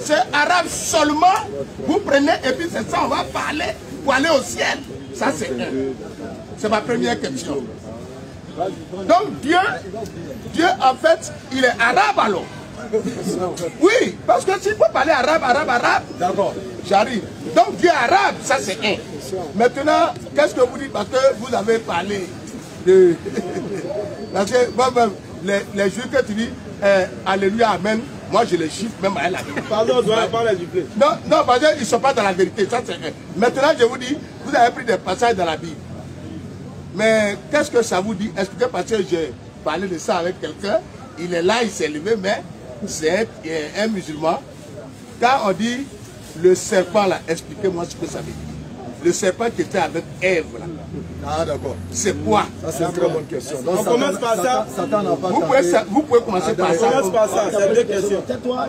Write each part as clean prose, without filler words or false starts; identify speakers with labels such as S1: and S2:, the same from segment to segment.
S1: c'est arabe seulement. Vous prenez et puis c'est ça, on va parler pour aller au ciel. Ça c'est un. C'est ma première question. Donc Dieu en fait, il est arabe alors. Oui, parce que s'il faut parler arabe, d'accord, j'arrive. Donc Dieu est arabe, ça c'est un. Maintenant, qu'est-ce que vous dites? Parce que vous avez parlé de... Parce que moi-même, les juifs que tu dis, Alléluia, Amen, moi je les chiffre même à la vérité.
S2: Pardon, on doit parler du blé.
S1: Non, parce qu'ils ne sont pas dans la vérité, ça c'est un. Maintenant, je vous dis, vous avez pris des passages dans la Bible. Mais qu'est-ce que ça vous dit? Expliquez, parce que j'ai parlé de ça avec quelqu'un. Il est là, il s'est levé, mais c'est un musulman. Quand on dit le serpent là, expliquez-moi ce que ça veut dire. Le serpent qui était avec Ève là.
S3: Ah d'accord.
S1: C'est quoi?
S3: Ça c'est une très bonne question. Donc,
S2: on commence par ça.
S3: Satan n'a pas
S1: vous pouvez commencer par ça.
S2: On commence par ça, c'est deux questions.
S3: Tais-toi.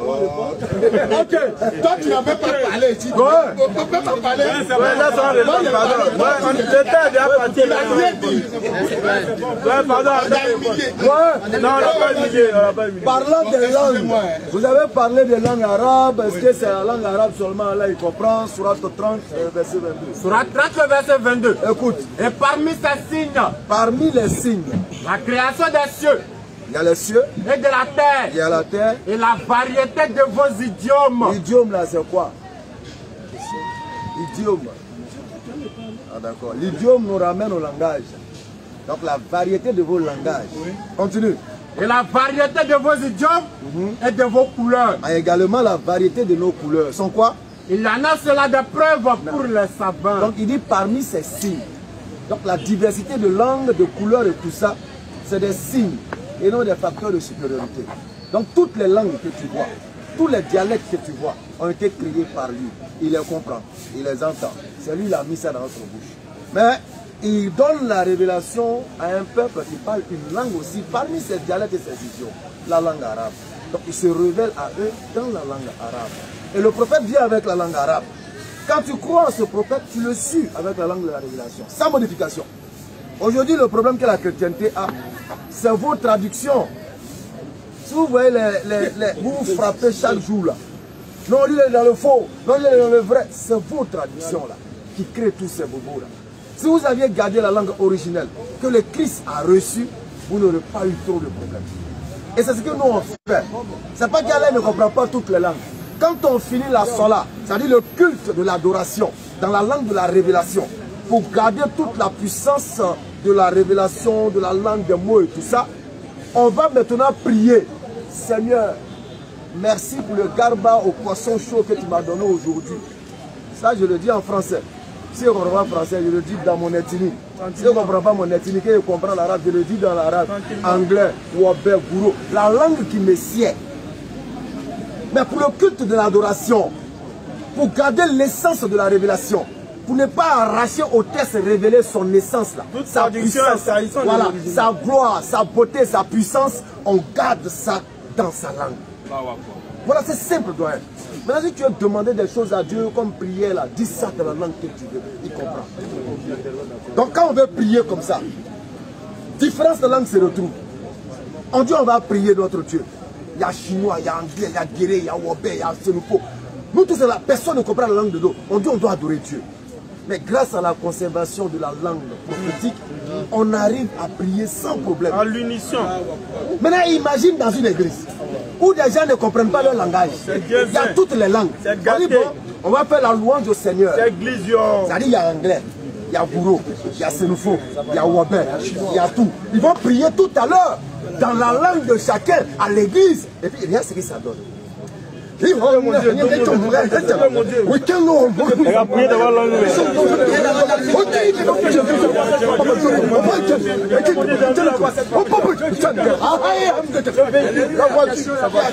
S1: Ok. Toi tu n'as même pas parlé ici. On ne peut pas parler.
S2: J'étais déjà parti.
S1: Il a rien dit.
S2: Non, on n'a pas humilié.
S3: Parlant des langues, vous avez parlé des langues arabes. Est-ce que c'est la langue arabe seulement? Là, il comprend. Surat 30, verset 22.
S4: Surat 30, verset 22.
S3: Écoute.
S4: Et parmi ces signes,
S3: parmi les signes,
S4: la création des cieux,
S3: il y a les cieux,
S4: et de la terre,
S3: il y a la terre,
S4: et la variété de vos idiomes.
S3: L'idiome là, c'est quoi? Idiome. Ah d'accord. L'idiome nous ramène au langage. Donc la variété de vos langages. Continue.
S4: Et la variété de vos idiomes et de vos couleurs.
S3: Et également la variété de nos couleurs. Sont quoi?
S4: Il y en a cela de preuves pour les savants.
S3: Donc il dit parmi ces signes. Donc la diversité de langues, de couleurs et tout ça, c'est des signes et non des facteurs de supériorité. Donc toutes les langues que tu vois, tous les dialectes que tu vois ont été créés par lui. Il les comprend, il les entend. C'est lui qui a mis ça dans notre bouche. Mais il donne la révélation à un peuple qui parle une langue aussi, parmi ces dialectes et ces idiomes, la langue arabe. Donc il se révèle à eux dans la langue arabe. Et le prophète vient avec la langue arabe. Quand tu crois en ce prophète, tu le suis avec la langue de la révélation, sans modification. Aujourd'hui, le problème que la chrétienté a, c'est vos traductions. Si vous voyez, vous vous frappez chaque jour là. Non, il est dans le faux, non, il est dans le vrai. C'est vos traductions là qui créent tous ces bobos là. Si vous aviez gardé la langue originelle que le Christ a reçue, vous n'aurez pas eu trop de problèmes. Et c'est ce que nous on fait. C'est pas qu'Allah ne comprend pas toutes les langues. Quand on finit la sola, c'est-à-dire le culte de l'adoration, dans la langue de la révélation, pour garder toute la puissance de la révélation, de la langue des mots et tout ça, on va maintenant prier. Seigneur, merci pour le garba au poisson chaud que tu m'as donné aujourd'hui. Ça, je le dis en français. Si on comprend français, je le dis dans mon ethnie. Si on ne comprend pas mon ethnie, que je comprends l'arabe, je le dis dans l'arabe, anglais, wabé, gourou. La langue qui me sied. Mais pour le culte de l'adoration, pour garder l'essence de la révélation, pour ne pas arracher au texte révéler son essence là, sa puissance, voilà, sa gloire, sa beauté, sa puissance, on garde ça dans sa langue. Voilà, c'est simple, doyen. Maintenant, si tu veux demander des choses à Dieu comme prière là, dis ça dans la langue que tu veux, il comprend. Donc quand on veut prier comme ça, différence de langue se retrouve. On dit on va prier notre Dieu. Il y a chinois, il y a anglais, il y a guéré, il y a wobé, il y a senupo. Nous tous là, personne ne comprend la langue de l'autre. On dit on doit adorer Dieu. Mais grâce à la conservation de la langue prophétique, on arrive à prier sans problème.
S2: À l'unisson.
S3: Maintenant, imagine dans une église où des gens ne comprennent pas leur langage. Il y a toutes les langues. On dit, bon, on va faire la louange au Seigneur. C'est-à-dire, il y a anglais, il y a bourreau, il y a sénoufo, il y a wobé, il y a tout. Ils vont prier tout à l'heure dans la langue de chacun à l'église. Et puis, regarde ce que ça donne. Il va
S2: prier devant l'angle.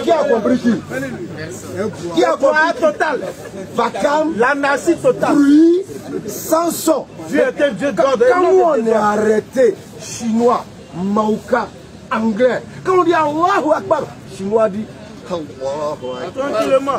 S3: Qui a compris qui? Qui a compris total? Vakam,
S2: l'anarchie totale.
S3: Bruit, sans son.
S2: Dieu était Dieu
S3: quand on est arrêté, chinois, maouka, anglais, quand on dit Allahu Akbar, chinois dit Allahu Akbar.
S2: Tranquillement.